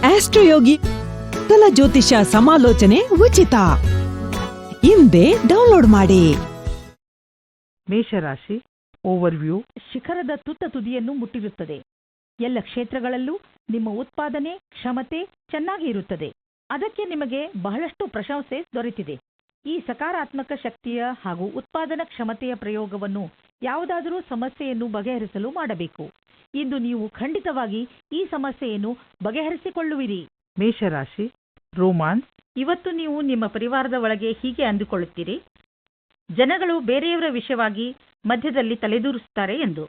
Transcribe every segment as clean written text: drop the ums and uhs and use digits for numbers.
ಆಸ್ಟ್ರೋಯೋಗಿ ಸಕಲ ಜ್ಯೋತಿಷ ಸಮಾಲೋಚನೆ ಉಚಿತ. ಹಿಂದೆ ಡೌನ್ಲೋಡ್ ಮಾಡಿ. ಮೇಷರಾಶಿ ಓವರ್ವ್ಯೂ. ಶಿಖರದ ತುತ್ತ ತುದಿಯನ್ನು ಮುಟ್ಟಿರುತ್ತದೆ. ಎಲ್ಲ ಕ್ಷೇತ್ರಗಳಲ್ಲೂ ನಿಮ್ಮ ಉತ್ಪಾದನೆ ಕ್ಷಮತೆ ಚೆನ್ನಾಗಿ ಇರುತ್ತದೆ. ಅದಕ್ಕೆ ನಿಮಗೆ ಬಹಳಷ್ಟು ಪ್ರಶಂಸೆ ದೊರೆತಿದೆ. ಈ ಸಕಾರಾತ್ಮಕ ಶಕ್ತಿಯ ಹಾಗೂ ಉತ್ಪಾದನಾ ಕ್ಷಮತೆಯ ಪ್ರಯೋಗವನ್ನು ಯಾವುದಾದರೂ ಸಮಸ್ಯೆಯನ್ನು ಬಗೆಹರಿಸಲು ಮಾಡಬೇಕು. ಇಂದು ನೀವು ಖಂಡಿತವಾಗಿ ಈ ಸಮಸ್ಯೆಯನ್ನು ಬಗೆಹರಿಸಿಕೊಳ್ಳುವಿರಿ. ಮೇಷರಾಶಿ ರೋಮಾನ್ಸ್. ಇವತ್ತು ನೀವು ನಿಮ್ಮ ಪರಿವಾರದ ಒಳಗೆ ಹೀಗೆ ಅಂದುಕೊಳ್ಳುತ್ತೀರಿ, ಜನಗಳು ಬೇರೆಯವರ ವಿಷಯವಾಗಿ ಮಧ್ಯದಲ್ಲಿ ತಲೆದೂರಿಸುತ್ತಾರೆ ಎಂದು.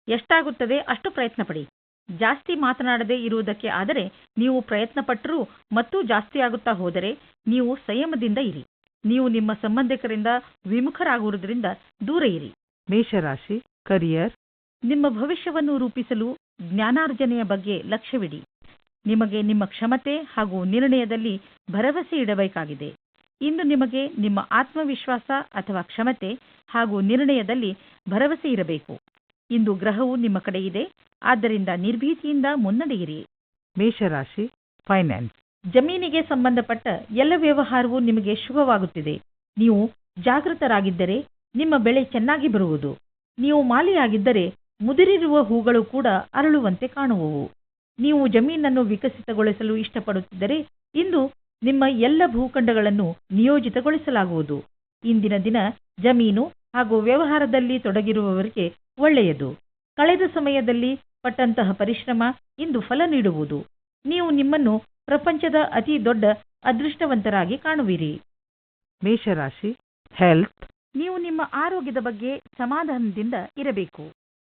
ಎಷ್ಟಾಗುತ್ತದೆ ಅಷ್ಟು ಪ್ರಯತ್ನ ಪಡಿ. ಜಾಸ್ತಿ ಮಾತನಾಡದೇ ಇರುವುದಕ್ಕೆ ಆದರೆ ನೀವು ಪ್ರಯತ್ನ ಪಟ್ಟರೂ ಮತ್ತೂ ಜಾಸ್ತಿ ಆಗುತ್ತಾ ಹೋದರೆ ನೀವು ಸಂಯಮದಿಂದ ಇರಿ. ನೀವು ನಿಮ್ಮ ಸಂಬಂಧಿಕರಿಂದ ವಿಮುಖರಾಗುವುದರಿಂದ ದೂರ ಇರಿ. ಮೇಷರಾಶಿ ಕರಿಯರ್. ನಿಮ್ಮ ಭವಿಷ್ಯವನ್ನು ರೂಪಿಸಲು ಜ್ಞಾನಾರ್ಜನೆಯ ಬಗ್ಗೆ ಲಕ್ಷ್ಯವಿಡಿ. ನಿಮಗೆ ನಿಮ್ಮ ಕ್ಷಮತೆ ಹಾಗೂ ನಿರ್ಣಯದಲ್ಲಿ ಭರವಸೆ ಇಡಬೇಕಾಗಿದೆ. ಇಂದು ನಿಮಗೆ ನಿಮ್ಮ ಆತ್ಮವಿಶ್ವಾಸ ಅಥವಾ ಕ್ಷಮತೆ ಹಾಗೂ ನಿರ್ಣಯದಲ್ಲಿ ಭರವಸೆ ಇರಬೇಕು. ಇಂದು ಗ್ರಹವು ನಿಮ್ಮ ಕಡೆ ಇದೆ, ಆದ್ದರಿಂದ ನಿರ್ಭೀತಿಯಿಂದ ಮುನ್ನಡೆಯಿರಿ. ಮೇಷರಾಶಿ ಫೈನಾನ್ಸ್. ಜಮೀನಿಗೆ ಸಂಬಂಧಪಟ್ಟ ಎಲ್ಲ ವ್ಯವಹಾರವೂ ನಿಮಗೆ ಶುಭವಾಗುತ್ತಿದೆ. ನೀವು ಜಾಗೃತರಾಗಿದ್ದರೆ ನಿಮ್ಮ ಬೆಳೆ ಚೆನ್ನಾಗಿ ಬರುವುದು. ನೀವು ಮಾಲಿಯಾಗಿದ್ದರೆ ಮುದುರಿರುವ ಹೂಗಳು ಕೂಡ ಅರಳುವಂತೆ ಕಾಣುವವು. ನೀವು ಜಮೀನನ್ನು ವಿಕಸಿತಗೊಳಿಸಲು ಇಷ್ಟಪಡುತ್ತಿದ್ದರೆ ಇಂದು ನಿಮ್ಮ ಎಲ್ಲ ಭೂಖಂಡಗಳನ್ನು ನಿಯೋಜಿತಗೊಳಿಸಲಾಗುವುದು. ಇಂದಿನ ದಿನ ಜಮೀನು ಹಾಗೂ ವ್ಯವಹಾರದಲ್ಲಿ ತೊಡಗಿರುವವರಿಗೆ ಒಳ್ಳೆಯದು. ಕಳೆದ ಸಮಯದಲ್ಲಿ ಪಟ್ಟಂತಹ ಪರಿಶ್ರಮ ಇಂದು ಫಲ ನೀಡುವುದು. ನೀವು ನಿಮ್ಮನ್ನು ಪ್ರಪಂಚದ ಅತಿ ದೊಡ್ಡ ಅದೃಷ್ಟವಂತರಾಗಿ ಕಾಣುವಿರಿ. ಮೇಷರಾಶಿ ಹೆಲ್ತ್. ನೀವು ನಿಮ್ಮ ಆರೋಗ್ಯದ ಬಗ್ಗೆ ಸಮಾಧಾನದಿಂದ ಇರಬೇಕು.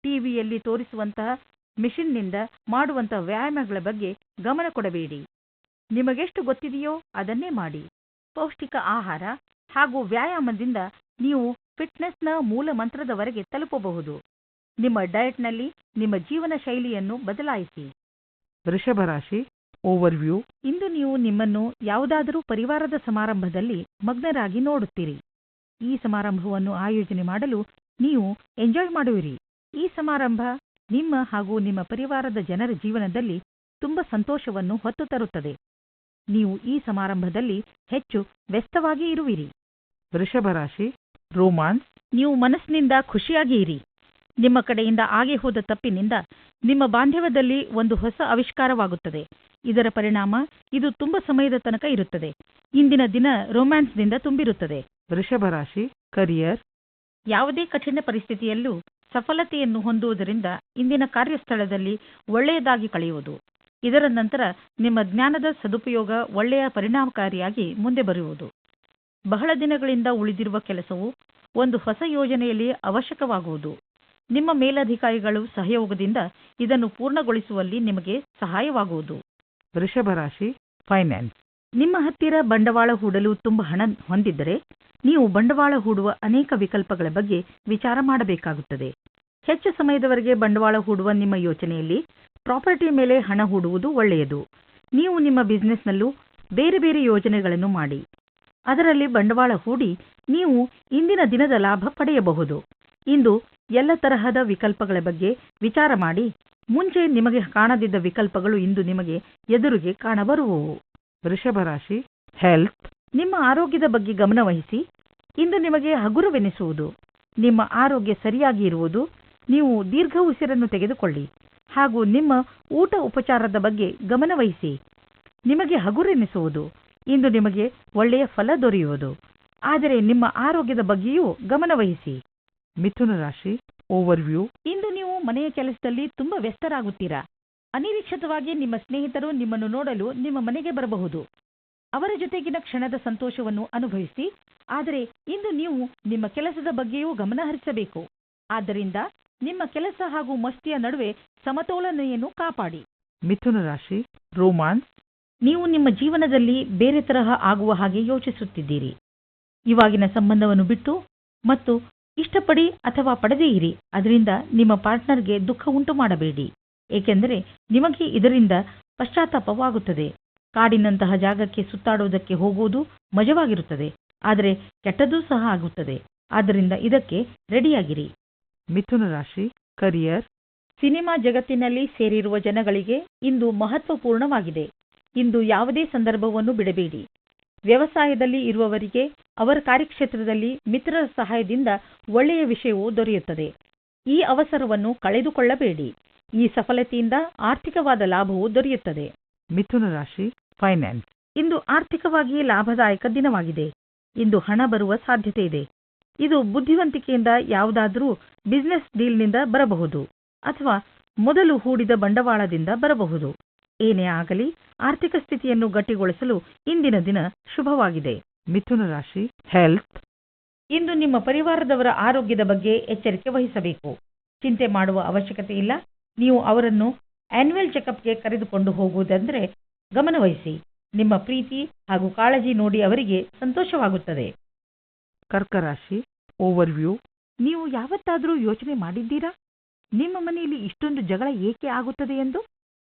ಟಿವಿಯಲ್ಲಿ ತೋರಿಸುವಂತಹ ಮಿಷನ್ನಿಂದ ಮಾಡುವಂತಹ ವ್ಯಾಯಾಮಗಳ ಬಗ್ಗೆ ಗಮನ ಕೊಡಬೇಡಿ. ನಿಮಗೆಷ್ಟು ಗೊತ್ತಿದೆಯೋ ಅದನ್ನೇ ಮಾಡಿ. ಪೌಷ್ಟಿಕ ಆಹಾರ ಹಾಗೂ ವ್ಯಾಯಾಮದಿಂದ ನೀವು ಫಿಟ್ನೆಸ್ನ ಮೂಲ ಮಂತ್ರದವರೆಗೆ ತಲುಪಬಹುದು. ನಿಮ್ಮ ಡಯಟ್ನಲ್ಲಿ ನಿಮ್ಮ ಜೀವನ ಶೈಲಿಯನ್ನು ಬದಲಾಯಿಸಿ. ವೃಷಭರಾಶಿ ಓವರ್ವ್ಯೂ. ಇಂದು ನೀವು ನಿಮ್ಮನ್ನು ಯಾವುದಾದರೂ ಪರಿವಾರದ ಸಮಾರಂಭದಲ್ಲಿ ಮಗ್ನರಾಗಿ ನೋಡುತ್ತೀರಿ. ಈ ಸಮಾರಂಭವನ್ನು ಆಯೋಜನೆ ಮಾಡಲು ನೀವು ಎಂಜಾಯ್ ಮಾಡುವಿರಿ. ಈ ಸಮಾರಂಭ ನಿಮ್ಮ ಹಾಗೂ ನಿಮ್ಮ ಪರಿವಾರದ ಜನರ ಜೀವನದಲ್ಲಿ ತುಂಬ ಸಂತೋಷವನ್ನು ಹೊತ್ತು ತರುತ್ತದೆ. ನೀವು ಈ ಸಮಾರಂಭದಲ್ಲಿ ಹೆಚ್ಚು ವ್ಯಸ್ತವಾಗಿ ಇರುವಿರಿ. ವೃಷಭರಾಶಿ ರೋಮಾನ್ಸ್. ನೀವು ಮನಸ್ಸಿನಿಂದ ಖುಷಿಯಾಗಿ ಇರಿ. ನಿಮ್ಮ ಕಡೆಯಿಂದ ಆಗಿ ಹೋದ ತಪ್ಪಿನಿಂದ ನಿಮ್ಮ ಬಾಂಧವ್ಯದಲ್ಲಿ ಒಂದು ಹೊಸ ಆವಿಷ್ಕಾರವಾಗುತ್ತದೆ. ಇದರ ಪರಿಣಾಮ ಇದು ತುಂಬ ಸಮಯದ ತನಕ ಇರುತ್ತದೆ. ಇಂದಿನ ದಿನ ರೊಮ್ಯಾನ್ಸ್ನಿಂದ ತುಂಬಿರುತ್ತದೆ. ವೃಷಭರಾಶಿ ಕರಿಯರ್. ಯಾವುದೇ ಕಠಿಣ ಪರಿಸ್ಥಿತಿಯಲ್ಲೂ ಸಫಲತೆಯನ್ನು ಹೊಂದುವುದರಿಂದ ಇಂದಿನ ಕಾರ್ಯಸ್ಥಳದಲ್ಲಿ ಒಳ್ಳೆಯದಾಗಿ ಕಳೆಯುವುದು. ಇದರ ನಂತರ ನಿಮ್ಮ ಜ್ಞಾನದ ಸದುಪಯೋಗ ಒಳ್ಳೆಯ ಪರಿಣಾಮಕಾರಿಯಾಗಿ ಮುಂದೆ ಬರುವುದು. ಬಹಳ ದಿನಗಳಿಂದ ಉಳಿದಿರುವ ಕೆಲಸವು ಒಂದು ಹೊಸ ಯೋಜನೆಯಲ್ಲಿ ಅವಶ್ಯಕವಾಗುವುದು. ನಿಮ್ಮ ಮೇಲಧಿಕಾರಿಗಳು ಸಹಯೋಗದಿಂದ ಇದನ್ನು ಪೂರ್ಣಗೊಳಿಸುವಲ್ಲಿ ನಿಮಗೆ ಸಹಾಯವಾಗುವುದು. ವೃಷಭರಾಶಿ ಫೈನಾನ್ಸ್. ನಿಮ್ಮ ಹತ್ತಿರ ಬಂಡವಾಳ ಹೂಡಲು ತುಂಬ ಹಣ ಹೊಂದಿದ್ದರೆ ನೀವು ಬಂಡವಾಳ ಹೂಡುವ ಅನೇಕ ವಿಕಲ್ಪಗಳ ಬಗ್ಗೆ ವಿಚಾರ ಮಾಡಬೇಕಾಗುತ್ತದೆ. ಹೆಚ್ಚು ಸಮಯದವರೆಗೆ ಬಂಡವಾಳ ಹೂಡುವ ನಿಮ್ಮ ಯೋಚನೆಯಲ್ಲಿ ಪ್ರಾಪರ್ಟಿ ಮೇಲೆ ಹಣ ಹೂಡುವುದು ಒಳ್ಳೆಯದು. ನೀವು ನಿಮ್ಮ ಬಿಸ್ನೆಸ್ನಲ್ಲೂ ಬೇರೆ ಬೇರೆ ಯೋಜನೆಗಳನ್ನು ಮಾಡಿ ಅದರಲ್ಲಿ ಬಂಡವಾಳ ಹೂಡಿ ನೀವು ಇಂದಿನ ದಿನದ ಲಾಭ ಪಡೆಯಬಹುದು. ಇಂದು ಎಲ್ಲ ತರಹದ ವಿಕಲ್ಪಗಳ ಬಗ್ಗೆ ವಿಚಾರ ಮಾಡಿ. ಮುಂಚೆ ನಿಮಗೆ ಕಾಣದಿದ್ದ ವಿಕಲ್ಪಗಳು ಇಂದು ನಿಮಗೆ ಎದುರಿಗೆ ಕಾಣಬರುವವು. ವೃಷಭರಾಶಿ ಹೆಲ್ತ್. ನಿಮ್ಮ ಆರೋಗ್ಯದ ಬಗ್ಗೆ ಗಮನವಹಿಸಿ. ಇಂದು ನಿಮಗೆ ಹಗುರವೆನಿಸುವುದು. ನಿಮ್ಮ ಆರೋಗ್ಯ ಸರಿಯಾಗಿ ಇರುವುದು. ನೀವು ದೀರ್ಘ ಉಸಿರನ್ನು ತೆಗೆದುಕೊಳ್ಳಿ ಹಾಗೂ ನಿಮ್ಮ ಊಟ ಉಪಚಾರದ ಬಗ್ಗೆ ಗಮನವಹಿಸಿ. ನಿಮಗೆ ಹಗುರೆನಿಸುವುದು. ಇಂದು ನಿಮಗೆ ಒಳ್ಳೆಯ ಫಲ ದೊರೆಯುವುದು. ಆದರೆ ನಿಮ್ಮ ಆರೋಗ್ಯದ ಬಗ್ಗೆಯೂ ಗಮನವಹಿಸಿ. ಮಿಥುನ ರಾಶಿ ಓವರ್ವ್ಯೂ. ಇಂದು ನೀವು ಮನೆಯ ಕೆಲಸದಲ್ಲಿ ತುಂಬ ವ್ಯಸ್ತರಾಗುತ್ತೀರಾ. ಅನಿರೀಕ್ಷಿತವಾಗಿ ನಿಮ್ಮ ಸ್ನೇಹಿತರು ನಿಮ್ಮನ್ನು ನೋಡಲು ನಿಮ್ಮ ಮನೆಗೆ ಬರಬಹುದು. ಅವರ ಜೊತೆಗಿನ ಕ್ಷಣದ ಸಂತೋಷವನ್ನು ಅನುಭವಿಸಿ. ಆದರೆ ಇಂದು ನೀವು ನಿಮ್ಮ ಕೆಲಸದ ಬಗ್ಗೆಯೂ ಗಮನ ಹರಿಸಬೇಕು. ಆದ್ದರಿಂದ ನಿಮ್ಮ ಕೆಲಸ ಹಾಗೂ ಮಸ್ತಿಯ ನಡುವೆ ಸಮತೋಲನೆಯನ್ನು ಕಾಪಾಡಿ. ಮಿಥುನ ರಾಶಿ ರೋಮಾನ್ಸ್. ನೀವು ನಿಮ್ಮ ಜೀವನದಲ್ಲಿ ಬೇರೆ ತರಹ ಆಗುವ ಹಾಗೆ ಯೋಚಿಸುತ್ತಿದ್ದೀರಿ. ಇವಾಗಿನ ಸಂಬಂಧವನ್ನು ಬಿಟ್ಟು ಮತ್ತು ಇಷ್ಟಪಡಿ ಅಥವಾ ಪಡೆದೇ ಇರಿ. ಅದರಿಂದ ನಿಮ್ಮ ಪಾರ್ಟ್ನರ್ಗೆ ದುಃಖ ಉಂಟು ಮಾಡಬೇಡಿ, ಏಕೆಂದರೆ ನಿಮಗೆ ಇದರಿಂದ ಪಶ್ಚಾತ್ತಾಪವಾಗುತ್ತದೆ. ಕಾಡಿನಂತಹ ಜಾಗಕ್ಕೆ ಸುತ್ತಾಡುವುದಕ್ಕೆ ಹೋಗುವುದು ಮಜವಾಗಿರುತ್ತದೆ, ಆದರೆ ಕೆಟ್ಟದ್ದೂ ಸಹ ಆಗುತ್ತದೆ. ಆದ್ದರಿಂದ ಇದಕ್ಕೆ ರೆಡಿಯಾಗಿರಿ. ಮಿಥುನ ರಾಶಿ ಕರಿಯರ್. ಸಿನಿಮಾ ಜಗತ್ತಿನಲ್ಲಿ ಸೇರಿರುವ ಜನಗಳಿಗೆ ಇಂದು ಮಹತ್ವಪೂರ್ಣವಾಗಿದೆ. ಇಂದು ಯಾವುದೇ ಸಂದರ್ಭವನ್ನು ಬಿಡಬೇಡಿ. ವ್ಯವಸಾಯದಲ್ಲಿ ಇರುವವರಿಗೆ ಅವರ ಕಾರ್ಯಕ್ಷೇತ್ರದಲ್ಲಿ ಮಿತ್ರರ ಸಹಾಯದಿಂದ ಒಳ್ಳೆಯ ವಿಷಯವು ದೊರೆಯುತ್ತದೆ. ಈ ಅವಸರವನ್ನು ಕಳೆದುಕೊಳ್ಳಬೇಡಿ. ಈ ಸಫಲತೆಯಿಂದ ಆರ್ಥಿಕವಾದ ಲಾಭವು ದೊರೆಯುತ್ತದೆ. ಮಿಥುನ ರಾಶಿ ಫೈನಾನ್ಸ್. ಇಂದು ಆರ್ಥಿಕವಾಗಿ ಲಾಭದಾಯಕ ದಿನವಾಗಿದೆ. ಇಂದು ಹಣ ಬರುವ ಸಾಧ್ಯತೆ ಇದೆ. ಇದು ಬುದ್ಧಿವಂತಿಕೆಯಿಂದ ಯಾವುದಾದರೂ ಬಿಸಿನೆಸ್ ಡೀಲ್ನಿಂದ ಬರಬಹುದು ಅಥವಾ ಮೊದಲು ಹೂಡಿದ ಬಂಡವಾಳದಿಂದ ಬರಬಹುದು. ಏನೇ ಆಗಲಿ, ಆರ್ಥಿಕ ಸ್ಥಿತಿಯನ್ನು ಗಟ್ಟಿಗೊಳಿಸಲು ಇಂದಿನ ದಿನ ಶುಭವಾಗಿದೆ. ಮಿಥುನ ರಾಶಿ ಹೆಲ್ತ್. ಇಂದು ನಿಮ್ಮ ಪರಿವಾರದವರ ಆರೋಗ್ಯದ ಬಗ್ಗೆ ಎಚ್ಚರಿಕೆ ವಹಿಸಬೇಕು. ಚಿಂತೆ ಮಾಡುವ ಅವಶ್ಯಕತೆ ಇಲ್ಲ. ನೀವು ಅವರನ್ನು ಆನ್ಯುವಲ್ ಚೆಕಪ್ಗೆ ಕರೆದುಕೊಂಡು ಹೋಗುವುದೆಂದರೆ ಗಮನವಹಿಸಿ. ನಿಮ್ಮ ಪ್ರೀತಿ ಹಾಗೂ ಕಾಳಜಿ ನೋಡಿ ಅವರಿಗೆ ಸಂತೋಷವಾಗುತ್ತದೆ. ಕರ್ಕ ರಾಶಿ ಓವರ್ವ್ಯೂ. ನೀವು ಯಾವತ್ತಾದರೂ ಯೋಚನೆ ಮಾಡಿದ್ದೀರಾ ನಿಮ್ಮ ಮನೆಯಲ್ಲಿ ಇಷ್ಟೊಂದು ಜಗಳ ಏಕೆ ಆಗುತ್ತದೆ ಎಂದು?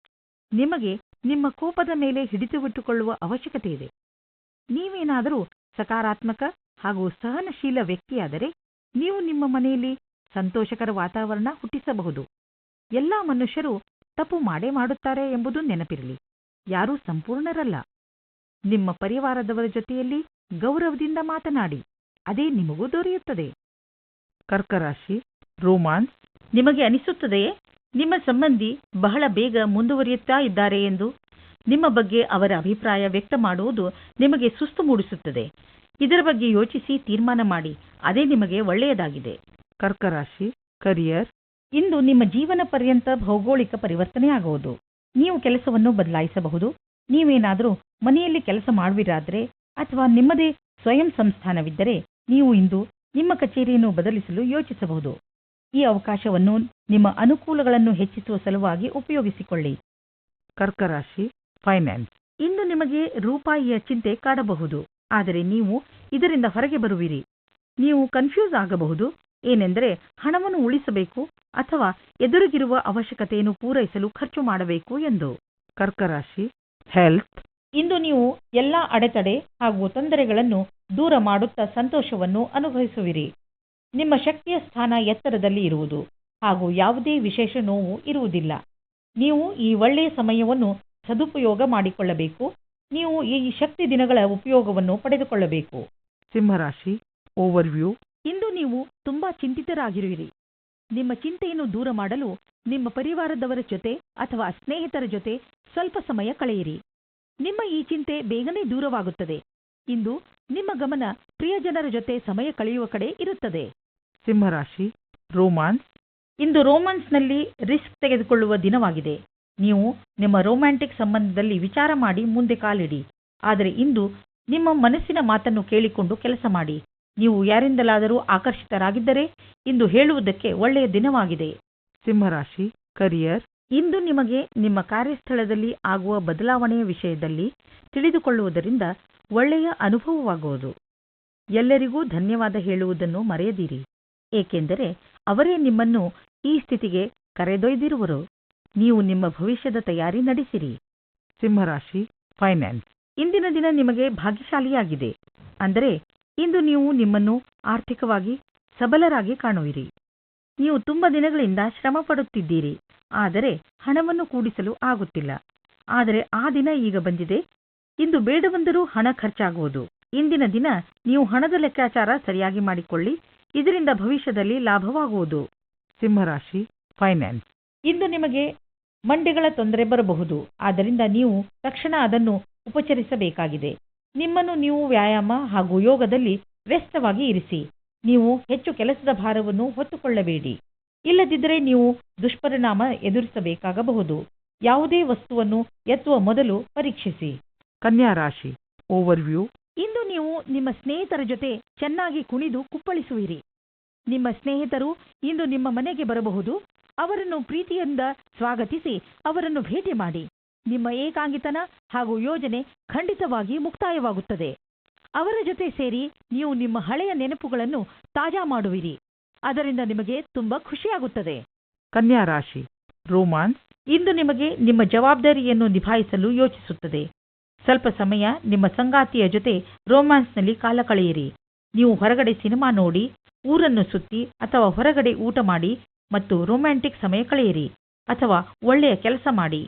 ನಿಮಗೆ ನಿಮ್ಮ ಕೋಪದ ಮೇಲೆ ಹಿಡಿತವಿಟ್ಟುಕೊಳ್ಳುವ ಅವಶ್ಯಕತೆ ಇದೆ. ನೀವೇನಾದರೂ ಸಕಾರಾತ್ಮಕ ಹಾಗೂ ಸಹನಶೀಲ ವ್ಯಕ್ತಿಯಾದರೆ ನೀವು ನಿಮ್ಮ ಮನೆಯಲ್ಲಿ ಸಂತೋಷಕರ ವಾತಾವರಣ ಹುಟ್ಟಿಸಬಹುದು. ಎಲ್ಲಾ ಮನುಷ್ಯರು ತಪ್ಪು ಮಾಡೇ ಮಾಡುತ್ತಾರೆ ಎಂಬುದು ನೆನಪಿರಲಿ. ಯಾರೂ ಸಂಪೂರ್ಣರಲ್ಲ. ನಿಮ್ಮ ಪರಿವಾರದವರ ಜೊತೆಯಲ್ಲಿ ಗೌರವದಿಂದ ಮಾತನಾಡಿ. ಅದೇ ನಿಮಗೂ ದೊರೆಯುತ್ತದೆ. ಕರ್ಕ ರಾಶಿ ರೋಮಾನ್ಸ್. ನಿಮಗೆ ಅನಿಸುತ್ತದೆಯೇ ನಿಮ್ಮ ಸಂಬಂಧಿ ಬಹಳ ಬೇಗ ಮುಂದುವರಿಯುತ್ತಾ ಇದ್ದಾರೆ ಎಂದು? ನಿಮ್ಮ ಬಗ್ಗೆ ಅವರ ಅಭಿಪ್ರಾಯ ವ್ಯಕ್ತ ಮಾಡುವುದು ನಿಮಗೆ ಸುಸ್ತು ಮೂಡಿಸುತ್ತದೆ. ಇದರ ಬಗ್ಗೆ ಯೋಚಿಸಿ ತೀರ್ಮಾನ ಮಾಡಿ. ಅದೇ ನಿಮಗೆ ಒಳ್ಳೆಯದಾಗಿದೆ. ಕರ್ಕ ರಾಶಿ ಕರಿಯರ್. ಇಂದು ನಿಮ್ಮ ಜೀವನ ಪರ್ಯಂತ ಭೌಗೋಳಿಕ ಪರಿವರ್ತನೆಯಾಗುವುದು. ನೀವು ಕೆಲಸವನ್ನು ಬದಲಾಯಿಸಬಹುದು. ನೀವೇನಾದರೂ ಮನೆಯಲ್ಲಿ ಕೆಲಸ ಮಾಡುವಿರಾದರೆ ಅಥವಾ ನಿಮ್ಮದೇ ಸ್ವಯಂ ಸಂಸ್ಥಾನವಿದ್ದರೆ ನೀವು ಇಂದು ನಿಮ್ಮ ಕಚೇರಿಯನ್ನು ಬದಲಿಸಲು ಯೋಚಿಸಬಹುದು. ಈ ಅವಕಾಶವನ್ನು ನಿಮ್ಮ ಅನುಕೂಲಗಳನ್ನು ಹೆಚ್ಚಿಸುವ ಸಲುವಾಗಿ ಉಪಯೋಗಿಸಿಕೊಳ್ಳಿ. ಕರ್ಕ ರಾಶಿ ಫೈನಾನ್ಸ್. ಇಂದು ನಿಮಗೆ ರೂಪಾಯಿಯ ಚಿಂತೆ ಕಾಡಬಹುದು, ಆದರೆ ನೀವು ಇದರಿಂದ ಹೊರಗೆ ಬರುವಿರಿ. ನೀವು ಕನ್ಫ್ಯೂಸ್ ಆಗಬಹುದು. ಏನೆಂದರೆ ಹಣವನ್ನು ಉಳಿಸಬೇಕು ಅಥವಾ ಎದುರಿಗಿರುವ ಅವಶ್ಯಕತೆಯನ್ನು ಪೂರೈಸಲು ಖರ್ಚು ಮಾಡಬೇಕು ಎಂದು. ಕರ್ಕ ರಾಶಿ ಹೆಲ್ತ್. ಇಂದು ನೀವು ಎಲ್ಲಾ ಅಡೆತಡೆ ಹಾಗೂ ತೊಂದರೆಗಳನ್ನು ದೂರ ಮಾಡುತ್ತಾ ಸಂತೋಷವನ್ನು ಅನುಭವಿಸುವಿರಿ. ನಿಮ್ಮ ಶಕ್ತಿಯ ಸ್ಥಾನ ಎತ್ತರದಲ್ಲಿ ಇರುವುದು ಹಾಗೂ ಯಾವುದೇ ವಿಶೇಷ ನೋವು ಇರುವುದಿಲ್ಲ. ನೀವು ಈ ಒಳ್ಳೆಯ ಸಮಯವನ್ನು ಸದುಪಯೋಗ ಮಾಡಿಕೊಳ್ಳಬೇಕು. ನೀವು ಈ ಶಕ್ತಿ ದಿನಗಳ ಉಪಯೋಗವನ್ನು ಪಡೆದುಕೊಳ್ಳಬೇಕು. ಸಿಂಹರಾಶಿ ಓವರ್ವ್ಯೂ. ಇಂದು ನೀವು ತುಂಬಾ ಚಿಂತಿತರಾಗಿರುವಿರಿ. ನಿಮ್ಮ ಚಿಂತೆಯನ್ನು ದೂರ ಮಾಡಲು ನಿಮ್ಮ ಪರಿವಾರದವರ ಜೊತೆ ಅಥವಾ ಸ್ನೇಹಿತರ ಜೊತೆ ಸ್ವಲ್ಪ ಸಮಯ ಕಳೆಯಿರಿ. ನಿಮ್ಮ ಈ ಚಿಂತೆ ಬೇಗನೆ ದೂರವಾಗುತ್ತದೆ. ಇಂದು ನಿಮ್ಮ ಗಮನ ಪ್ರಿಯಜನರ ಜೊತೆ ಸಮಯ ಕಳೆಯುವ ಕಡೆ ಇರುತ್ತದೆ. ಸಿಂಹರಾಶಿ ರೋಮಾನ್ಸ್. ಇಂದು ರೋಮಾನ್ಸ್ನಲ್ಲಿ ರಿಸ್ಕ್ ತೆಗೆದುಕೊಳ್ಳುವ ದಿನವಾಗಿದೆ. ನೀವು ನಿಮ್ಮ ರೊಮ್ಯಾಂಟಿಕ್ ಸಂಬಂಧದಲ್ಲಿ ವಿಚಾರ ಮಾಡಿ ಮುಂದೆ ಕಾಲಿಡಿ. ಆದರೆ ಇಂದು ನಿಮ್ಮ ಮನಸ್ಸಿನ ಮಾತನ್ನು ಕೇಳಿಕೊಂಡು ಕೆಲಸ ಮಾಡಿ. ನೀವು ಯಾರಿಂದಲಾದರೂ ಆಕರ್ಷಿತರಾಗಿದ್ದರೆ ಇಂದು ಹೇಳುವುದಕ್ಕೆ ಒಳ್ಳೆಯ ದಿನವಾಗಿದೆ. ಸಿಂಹರಾಶಿ ಕರಿಯರ್. ಇಂದು ನಿಮಗೆ ನಿಮ್ಮ ಕಾರ್ಯಸ್ಥಳದಲ್ಲಿ ಆಗುವ ಬದಲಾವಣೆಯ ವಿಷಯದಲ್ಲಿ ತಿಳಿದುಕೊಳ್ಳುವುದರಿಂದ ಒಳ್ಳೆಯ ಅನುಭವವಾಗುವುದು. ಎಲ್ಲರಿಗೂ ಧನ್ಯವಾದ ಹೇಳುವುದನ್ನು ಮರೆಯದಿರಿ, ಏಕೆಂದರೆ ಅವರೇ ನಿಮ್ಮನ್ನು ಈ ಸ್ಥಿತಿಗೆ ಕರೆದೊಯ್ದಿರುವರು. ನೀವು ನಿಮ್ಮ ಭವಿಷ್ಯದ ತಯಾರಿ ನಡೆಸಿರಿ. ಸಿಂಹರಾಶಿ ಫೈನಾನ್ಸ್. ಇಂದಿನ ದಿನ ನಿಮಗೆ ಭಾಗ್ಯಶಾಲಿಯಾಗಿದೆ. ಅಂದರೆ ಇಂದು ನೀವು ನಿಮ್ಮನ್ನು ಆರ್ಥಿಕವಾಗಿ ಸಬಲರಾಗಿ ಕಾಣುವಿರಿ. ನೀವು ತುಂಬ ದಿನಗಳಿಂದ ಶ್ರಮ ಪಡುತ್ತಿದ್ದೀರಿ, ಆದರೆ ಹಣವನ್ನು ಕೂಡಿಸಲು ಆಗುತ್ತಿಲ್ಲ. ಆದರೆ ಆ ದಿನ ಈಗ ಬಂದಿದೆ. ಇಂದು ಬೇಡವೆಂದರೂ ಹಣ ಖರ್ಚಾಗುವುದು. ಇಂದಿನ ದಿನ ನೀವು ಹಣದ ಲೆಕ್ಕಾಚಾರ ಸರಿಯಾಗಿ ಮಾಡಿಕೊಳ್ಳಿ. ಇದರಿಂದ ಭವಿಷ್ಯದಲ್ಲಿ ಲಾಭವಾಗುವುದು. ಸಿಂಹರಾಶಿ ಫೈನಾನ್ಸ್. ಇಂದು ನಿಮಗೆ ಮಂಡಿಗಳ ತೊಂದರೆ ಬರಬಹುದು. ಆದ್ದರಿಂದ ನೀವು ತಕ್ಷಣ ಅದನ್ನು ಉಪಚರಿಸಬೇಕಾಗಿದೆ. ನಿಮ್ಮನ್ನು ನೀವು ವ್ಯಾಯಾಮ ಹಾಗೂ ಯೋಗದಲ್ಲಿ ವ್ಯಸ್ತವಾಗಿ ಇರಿಸಿ. ನೀವು ಹೆಚ್ಚು ಕೆಲಸದ ಭಾರವನ್ನು ಹೊತ್ತುಕೊಳ್ಳಬೇಡಿ. ಇಲ್ಲದಿದ್ದರೆ ನೀವು ದುಷ್ಪರಿಣಾಮ ಎದುರಿಸಬೇಕಾಗಬಹುದು. ಯಾವುದೇ ವಸ್ತುವನ್ನು ಎತ್ತುವ ಮೊದಲು ಪರೀಕ್ಷಿಸಿ. ಕನ್ಯಾ ರಾಶಿ ಓವರ್ವ್ಯೂ. ಇಂದು ನೀವು ನಿಮ್ಮ ಸ್ನೇಹಿತರ ಜೊತೆ ಚೆನ್ನಾಗಿ ಕುಣಿದು ಕುಪ್ಪಳಿಸುವಿರಿ. ನಿಮ್ಮ ಸ್ನೇಹಿತರು ಇಂದು ನಿಮ್ಮ ಮನೆಗೆ ಬರಬಹುದು. ಅವರನ್ನು ಪ್ರೀತಿಯಿಂದ ಸ್ವಾಗತಿಸಿ ಅವರನ್ನು ಭೇಟಿ ಮಾಡಿ. ನಿಮ್ಮ ಏಕಾಂಗಿತನ ಹಾಗೂ ಯೋಜನೆ ಖಂಡಿತವಾಗಿ ಮುಕ್ತಾಯವಾಗುತ್ತದೆ. ಅವರ ಜೊತೆ ಸೇರಿ ನೀವು ನಿಮ್ಮ ಹಳೆಯ ನೆನಪುಗಳನ್ನು ತಾಜಾ ಮಾಡುವಿರಿ. ಅದರಿಂದ ನಿಮಗೆ ತುಂಬಾ ಖುಷಿಯಾಗುತ್ತದೆ. ಕನ್ಯಾ ರಾಶಿ ರೋಮಾನ್ಸ್. ಇಂದು ನಿಮಗೆ ನಿಮ್ಮ ಜವಾಬ್ದಾರಿಯನ್ನು ನಿಭಾಯಿಸಲು ಯೋಚಿಸುತ್ತದೆ. ಸ್ವಲ್ಪ ಸಮಯ ನಿಮ್ಮ ಸಂಗಾತಿಯ ಜೊತೆ ರೋಮ್ಯಾನ್ಸ್ನಲ್ಲಿ ಕಾಲ ಕಳೆಯಿರಿ. ನೀವು ಹೊರಗಡೆ ಸಿನಿಮಾ ನೋಡಿ, ಊರನ್ನು ಸುತ್ತಿ ಅಥವಾ ಹೊರಗಡೆ ಊಟ ಮಾಡಿ ಮತ್ತು ರೊಮ್ಯಾಂಟಿಕ್ ಸಮಯ ಕಳೆಯಿರಿ ಅಥವಾ ಒಳ್ಳೆಯ ಕೆಲಸ ಮಾಡಿ.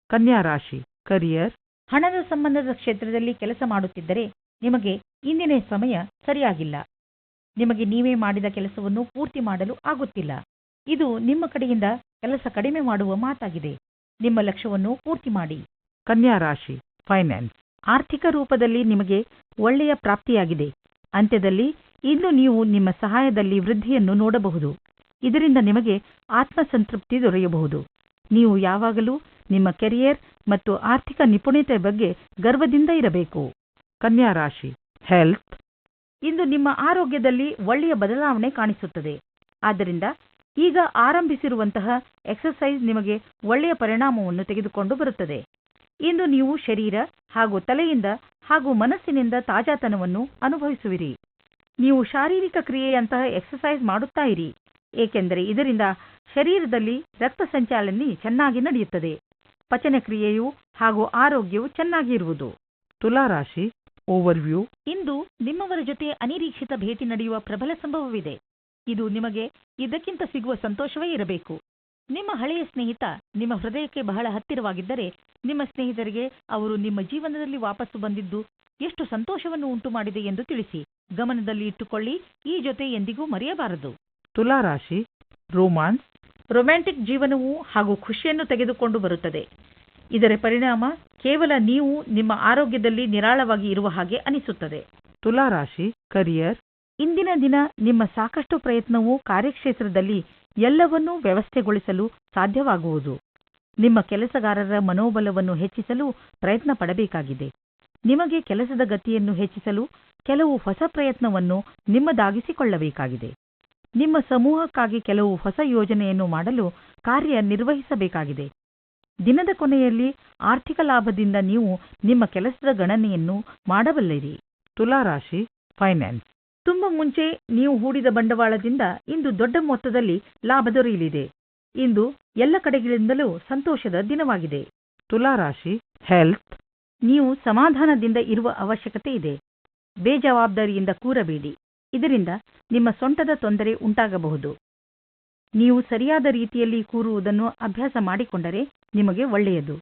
ಕನ್ಯಾ ರಾಶಿ ಕರಿಯರ್. ಹಣದ ಸಂಬಂಧದ ಕ್ಷೇತ್ರದಲ್ಲಿ ಕೆಲಸ ಮಾಡುತ್ತಿದ್ದರೆ ನಿಮಗೆ ಇಂದಿನ ಸಮಯ ಸರಿಯಾಗಿಲ್ಲ. ನಿಮಗೆ ನೀವೇ ಮಾಡಿದ ಕೆಲಸವನ್ನು ಪೂರ್ತಿ ಮಾಡಲು ಆಗುತ್ತಿಲ್ಲ. ಇದು ನಿಮ್ಮ ಕಡೆಯಿಂದ ಕೆಲಸ ಕಡಿಮೆ ಮಾಡುವ ಮಾತಾಗಿದೆ. ನಿಮ್ಮ ಲಕ್ಷ್ಯವನ್ನು ಪೂರ್ತಿ ಮಾಡಿ. ಕನ್ಯಾ ರಾಶಿ ಫೈನಾನ್ಸ್. ಆರ್ಥಿಕ ರೂಪದಲ್ಲಿ ನಿಮಗೆ ಒಳ್ಳೆಯ ಪ್ರಾಪ್ತಿಯಾಗಿದೆ. ಅಂತ್ಯದಲ್ಲಿ ಇಂದು ನೀವು ನಿಮ್ಮ ಸಹಾಯದಲ್ಲಿ ವೃದ್ಧಿಯನ್ನು ನೋಡಬಹುದು. ಇದರಿಂದ ನಿಮಗೆ ಆತ್ಮಸಂತೃಪ್ತಿ ದೊರೆಯಬಹುದು. ನೀವು ಯಾವಾಗಲೂ ನಿಮ್ಮ ಕೆರಿಯರ್ ಮತ್ತು ಆರ್ಥಿಕ ನಿಪುಣತೆ ಬಗ್ಗೆ ಗರ್ವದಿಂದ ಇರಬೇಕು. ಕನ್ಯಾ ರಾಶಿ ಹೆಲ್ತ್. ಇಂದು ನಿಮ್ಮ ಆರೋಗ್ಯದಲ್ಲಿ ಒಳ್ಳೆಯ ಬದಲಾವಣೆ ಕಾಣಿಸುತ್ತದೆ. ಆದ್ದರಿಂದ ಈಗ ಆರಂಭಿಸಿರುವಂತಹ ಎಕ್ಸರ್ಸೈಸ್ ನಿಮಗೆ ಒಳ್ಳೆಯ ಪರಿಣಾಮವನ್ನು ತೆಗೆದುಕೊಂಡು ಬರುತ್ತದೆ. ಇಂದು ನೀವು ಶರೀರ ಹಾಗೂ ತಲೆಯಿಂದ ಹಾಗೂ ಮನಸ್ಸಿನಿಂದ ತಾಜಾತನವನ್ನು ಅನುಭವಿಸುವಿರಿ. ನೀವು ಶಾರೀರಿಕ ಕ್ರಿಯೆಯಂತಹ ಎಕ್ಸರ್ಸೈಸ್ ಮಾಡುತ್ತಾ ಇರಿ, ಏಕೆಂದರೆ ಇದರಿಂದ ಶರೀರದಲ್ಲಿ ರಕ್ತ ಸಂಚಾಲನೆ ಚೆನ್ನಾಗಿ ನಡೆಯುತ್ತದೆ. ಪಚನ ಕ್ರಿಯೆಯು ಹಾಗೂ ಆರೋಗ್ಯವು ಚೆನ್ನಾಗಿ ಇರುವುದು. ತುಲಾ ರಾಶಿ ಓವರ್ವ್ಯೂ. ಇಂದು ನಿಮ್ಮವರ ಜೊತೆ ಅನಿರೀಕ್ಷಿತ ಭೇಟಿ ನಡೆಯುವ ಪ್ರಬಲ ಸಂಭವವಿದೆ. ಇದು ನಿಮಗೆ ಇದಕ್ಕಿಂತ ಸಿಗುವ ಸಂತೋಷವೇ ಇರಬೇಕು. ನಿಮ್ಮ ಹಳೆಯ ಸ್ನೇಹಿತ ನಿಮ್ಮ ಹೃದಯಕ್ಕೆ ಬಹಳ ಹತ್ತಿರವಾಗಿದ್ದರೆ ನಿಮ್ಮ ಸ್ನೇಹಿತರಿಗೆ ಅವರು ನಿಮ್ಮ ಜೀವನದಲ್ಲಿ ವಾಪಸ್ಸು ಬಂದಿದ್ದು ಎಷ್ಟು ಸಂತೋಷವನ್ನು ಉಂಟು ಮಾಡಿದೆ ಎಂದು ತಿಳಿಸಿ. ಗಮನದಲ್ಲಿ ಇಟ್ಟುಕೊಳ್ಳಿ, ಈ ಜೊತೆ ಎಂದಿಗೂ ಮರೆಯಬಾರದು. ತುಲಾ ರಾಶಿ ರೋಮಾನ್ಸ್. ರೊಮ್ಯಾಂಟಿಕ್ ಜೀವನವು ಹಾಗೂ ಖುಷಿಯನ್ನು ತೆಗೆದುಕೊಂಡು ಬರುತ್ತದೆ. ಇದರ ಪರಿಣಾಮ ಕೇವಲ ನೀವು ನಿಮ್ಮ ಆರೋಗ್ಯದಲ್ಲಿ ನಿರಾಳವಾಗಿ ಇರುವ ಹಾಗೆ ಅನಿಸುತ್ತದೆ. ತುಲಾ ರಾಶಿ ಕರಿಯರ್. ಇಂದಿನ ದಿನ ನಿಮ್ಮ ಸಾಕಷ್ಟು ಪ್ರಯತ್ನವು ಕಾರ್ಯಕ್ಷೇತ್ರದಲ್ಲಿ ಎಲ್ಲವನ್ನೂ ವ್ಯವಸ್ಥೆಗೊಳಿಸಲು ಸಾಧ್ಯವಾಗುವುದು. ನಿಮ್ಮ ಕೆಲಸಗಾರರ ಮನೋಬಲವನ್ನು ಹೆಚ್ಚಿಸಲು ಪ್ರಯತ್ನ ಪಡಬೇಕಾಗಿದೆ. ನಿಮಗೆ ಕೆಲಸದ ಗತಿಯನ್ನು ಹೆಚ್ಚಿಸಲು ಕೆಲವು ಹೊಸ ಪ್ರಯತ್ನವನ್ನು ನಿಮ್ಮದಾಗಿಸಿಕೊಳ್ಳಬೇಕಾಗಿದೆ. ನಿಮ್ಮ ಸಮೂಹಕ್ಕಾಗಿ ಕೆಲವು ಹೊಸ ಯೋಜನೆಯನ್ನು ಮಾಡಲು ಕಾರ್ಯನಿರ್ವಹಿಸಬೇಕಾಗಿದೆ. ದಿನದ ಕೊನೆಯಲ್ಲಿ ಆರ್ಥಿಕ ಲಾಭದಿಂದ ನೀವು ನಿಮ್ಮ ಕೆಲಸದ ಗಣನೆಯನ್ನು ಮಾಡಬಲ್ಲಿರಿ. ತುಲಾ ರಾಶಿ ಫೈನಾನ್ಸ್. ತುಂಬ ಮುಂಚೆ ನೀವು ಹೂಡಿದ ಬಂಡವಾಳದಿಂದ ಇಂದು ದೊಡ್ಡ ಮೊತ್ತದಲ್ಲಿ ಲಾಭ ದೊರೆಯಲಿದೆ. ಇಂದು ಎಲ್ಲ ಕಡೆಗಳಿಂದಲೂ ಸಂತೋಷದ ದಿನವಾಗಿದೆ. ತುಲಾ ರಾಶಿ ಹೆಲ್ತ್. ನೀವು ಸಮಾಧಾನದಿಂದ ಇರುವ ಅವಶ್ಯಕತೆ ಇದೆ. ಬೇಜವಾಬ್ದಾರಿಯಿಂದ ಕೂರಬೇಡಿ. ಇದರಿಂದ ನಿಮ್ಮ ಸೊಂಟದ ತೊಂದರೆ ಉಂಟಾಗಬಹುದು. ನೀವು ಸರಿಯಾದ ರೀತಿಯಲ್ಲಿ ಕೂರುವುದನ್ನು ಅಭ್ಯಾಸ ಮಾಡಿಕೊಂಡರೆ ನಿಮಗೆ ಒಳ್ಳೆಯದು.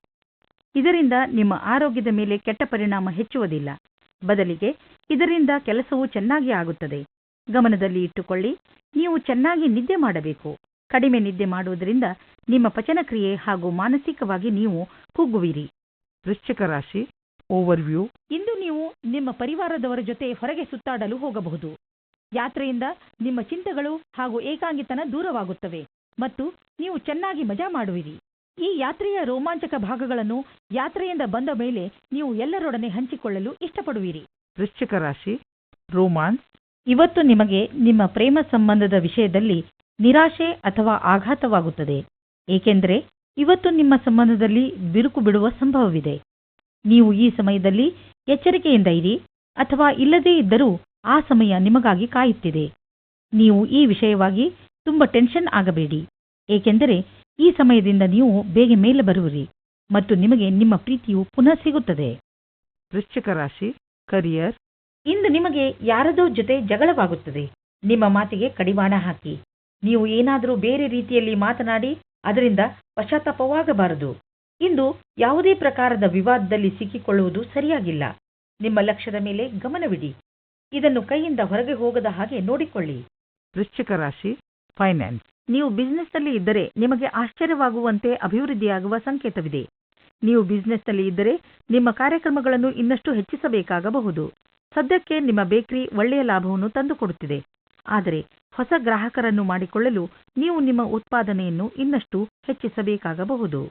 ಇದರಿಂದ ನಿಮ್ಮ ಆರೋಗ್ಯದ ಮೇಲೆ ಕೆಟ್ಟ ಪರಿಣಾಮ ಹೆಚ್ಚುವುದಿಲ್ಲ. ಬದಲಿಗೆ ಇದರಿಂದ ಕೆಲಸವು ಚೆನ್ನಾಗಿ ಆಗುತ್ತದೆ. ಗಮನದಲ್ಲಿ ಇಟ್ಟುಕೊಳ್ಳಿ, ನೀವು ಚೆನ್ನಾಗಿ ನಿದ್ದೆ ಮಾಡಬೇಕು. ಕಡಿಮೆ ನಿದ್ದೆ ಮಾಡುವುದರಿಂದ ನಿಮ್ಮ ಪಚನಕ್ರಿಯೆ ಹಾಗೂ ಮಾನಸಿಕವಾಗಿ ನೀವು ಕುಗ್ಗುವಿರಿ. ವೃಶ್ಚಿಕ ರಾಶಿ ಓವರ್ವ್ಯೂ. ಇಂದು ನೀವು ನಿಮ್ಮ ಪರಿವಾರದವರ ಜೊತೆ ಹೊರಗೆ ಸುತ್ತಾಡಲು ಹೋಗಬಹುದು. ಯಾತ್ರೆಯಿಂದ ನಿಮ್ಮ ಚಿಂತೆಗಳು ಹಾಗೂ ಏಕಾಂಗಿತನ ದೂರವಾಗುತ್ತವೆ ಮತ್ತು ನೀವು ಚೆನ್ನಾಗಿ ಮಜಾ ಮಾಡುವಿರಿ. ಈ ಯಾತ್ರೆಯ ರೋಮಾಂಚಕ ಭಾಗಗಳನ್ನು ಯಾತ್ರೆಯಿಂದ ಬಂದ ಮೇಲೆ ನೀವು ಎಲ್ಲರೊಡನೆ ಹಂಚಿಕೊಳ್ಳಲು ಇಷ್ಟಪಡುವಿರಿ. ವೃಶ್ಚಿಕ ರಾಶಿ ರೋಮಾನ್ಸ್. ಇವತ್ತು ನಿಮಗೆ ನಿಮ್ಮ ಪ್ರೇಮ ಸಂಬಂಧದ ವಿಷಯದಲ್ಲಿ ನಿರಾಶೆ ಅಥವಾ ಆಘಾತವಾಗುತ್ತದೆ, ಏಕೆಂದರೆ ಇವತ್ತು ನಿಮ್ಮ ಸಂಬಂಧದಲ್ಲಿ ಬಿರುಕು ಬಿಡುವ ಸಂಭವವಿದೆ. ನೀವು ಈ ಸಮಯದಲ್ಲಿ ಎಚ್ಚರಿಕೆಯಿಂದ ಇರಿ, ಅಥವಾ ಇಲ್ಲದೇ ಇದ್ದರೂ ಆ ಸಮಯ ನಿಮಗಾಗಿ ಕಾಯುತ್ತಿದೆ. ನೀವು ಈ ವಿಷಯವಾಗಿ ತುಂಬ ಟೆನ್ಷನ್ ಆಗಬೇಡಿ, ಏಕೆಂದರೆ ಈ ಸಮಯದಿಂದ ನೀವು ಬೇಗ ಮೇಲೆ ಬರುವಿರಿ ಮತ್ತು ನಿಮಗೆ ನಿಮ್ಮ ಪ್ರೀತಿಯು ಪುನಃ ಸಿಗುತ್ತದೆ. ವೃಶ್ಚಿಕ ರಾಶಿ ಕರಿಯರ್. ಇಂದು ನಿಮಗೆ ಯಾರದೋ ಜೊತೆ ಜಗಳವಾಗುತ್ತದೆ. ನಿಮ್ಮ ಮಾತಿಗೆ ಕಡಿವಾಣ ಹಾಕಿ. ನೀವು ಏನಾದರೂ ಬೇರೆ ರೀತಿಯಲ್ಲಿ ಮಾತನಾಡಿ ಅದರಿಂದ ಪಶ್ಚಾತ್ತಾಪವಾಗಬಾರದು. ಇಂದು ಯಾವುದೇ ಪ್ರಕಾರದ ವಿವಾದದಲ್ಲಿ ಸಿಕ್ಕಿಕೊಳ್ಳುವುದು ಸರಿಯಾಗಿಲ್ಲ. ನಿಮ್ಮ ಲಕ್ಷ್ಯದ ಮೇಲೆ ಗಮನವಿಡಿ. ಇದನ್ನು ಕೈಯಿಂದ ಹೊರಗೆ ಹೋಗದ ಹಾಗೆ ನೋಡಿಕೊಳ್ಳಿ. ವೃಶ್ಚಿಕ ರಾಶಿ ಫೈನಾನ್ಸ್. ನೀವು ಬಿಸ್ನೆಸ್ನಲ್ಲಿ ಇದ್ದರೆ ನಿಮಗೆ ಆಶ್ಚರ್ಯವಾಗುವಂತೆ ಅಭಿವೃದ್ಧಿಯಾಗುವ ಸಂಕೇತವಿದೆ. ನೀವು ಬಿಸ್ನೆಸ್ನಲ್ಲಿ ಇದ್ದರೆ ನಿಮ್ಮ ಕಾರ್ಯಕ್ರಮಗಳನ್ನು ಇನ್ನಷ್ಟು ಹೆಚ್ಚಿಸಬೇಕಾಗಬಹುದು. ಸದ್ಯಕ್ಕೆ ನಿಮ್ಮ ಬೇಕರಿ ಒಳ್ಳೆಯ ಲಾಭವನ್ನು ತಂದುಕೊಡುತ್ತಿದೆ, ಆದರೆ ಹೊಸ ಗ್ರಾಹಕರನ್ನು ಮಾಡಿಕೊಳ್ಳಲು ನೀವು ನಿಮ್ಮ ಉತ್ಪಾದನೆಯನ್ನು ಇನ್ನಷ್ಟು ಹೆಚ್ಚಿಸಬೇಕಾಗಬಹುದು.